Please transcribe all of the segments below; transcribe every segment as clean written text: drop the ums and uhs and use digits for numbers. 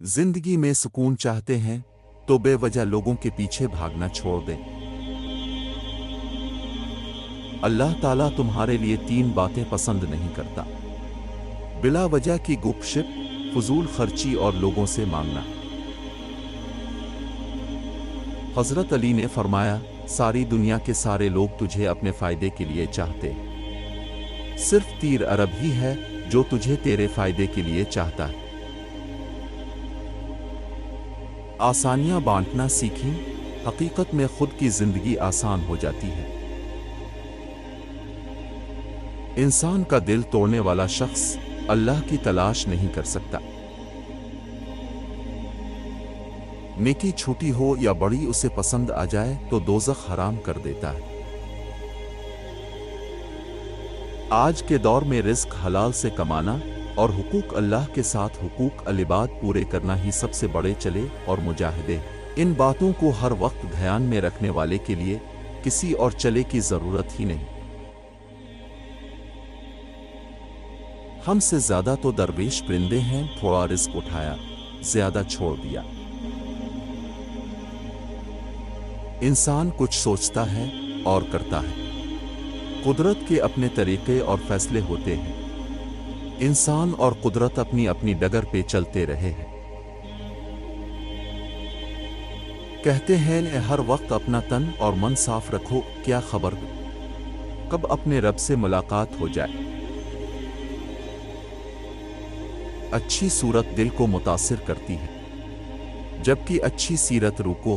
जिंदगी में सुकून चाहते हैं तो बेवजह लोगों के पीछे भागना छोड़ दें। अल्लाह ताला तुम्हारे लिए 3 बातें पसंद नहीं करता: बिला वजह की गुपशप, फजूल खर्ची और लोगों से मांगना। हजरत अली ने फरमाया, सारी दुनिया के सारे लोग तुझे अपने फायदे के लिए चाहते, सिर्फ तीर अरब ही है जो तुझे तेरे फायदे के लिए चाहता है। आसानियां बांटना सीखें, हकीकत में खुद की जिंदगी आसान हो जाती है। इंसान का दिल तोड़ने वाला शख्स अल्लाह की तलाश नहीं कर सकता। नेकी छोटी हो या बड़ी उसे पसंद आ जाए तो दोज़ख हराम कर देता है। आज के दौर में रिस्क हलाल से कमाना और हुकूक अल्लाह के साथ हुकूक अल-इबाद पूरे करना ही सबसे बड़े चले और मुजाहिदे हैं। इन बातों को हर वक्त ध्यान में रखने वाले के लिए किसी और चले की जरूरत ही नहीं। हमसे ज्यादा तो दरवेश परिंदे हैं, थोड़ा रिस्क उठाया, ज्यादा छोड़ दिया। इंसान कुछ सोचता है और करता है। कुदरत के अपने तरीके और फैसले होते हैं। इंसान और कुदरत अपनी अपनी डगर पे चलते रहे हैं। कहते हैं हर वक्त अपना तन और मन साफ रखो, क्या खबर कब अपने रब से मुलाकात हो जाए। अच्छी सूरत दिल को मुतासिर करती है, जबकि अच्छी सीरत रूह को।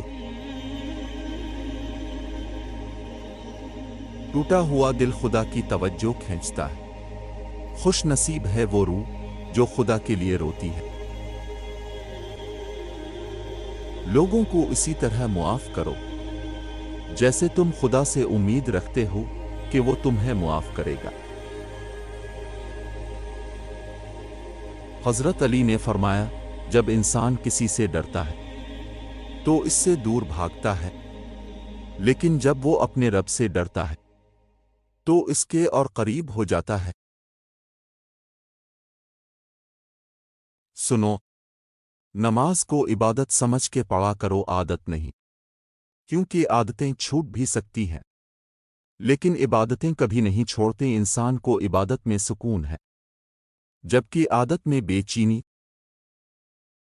टूटा हुआ दिल खुदा की तवज्जो खींचता है। खुश नसीब है वो रूह जो खुदा के लिए रोती है। लोगों को इसी तरह मुआफ करो जैसे तुम खुदा से उम्मीद रखते हो कि वो तुम्हें मुआफ करेगा। हजरत अली ने फरमाया, जब इंसान किसी से डरता है तो इससे दूर भागता है, लेकिन जब वो अपने रब से डरता है तो इसके और करीब हो जाता है। सुनो, नमाज को इबादत समझ के पढ़ा करो, आदत नहीं, क्योंकि आदतें छूट भी सकती हैं लेकिन इबादतें कभी नहीं छोड़ते। इंसान को इबादत में सुकून है, जबकि आदत में बेचैनी,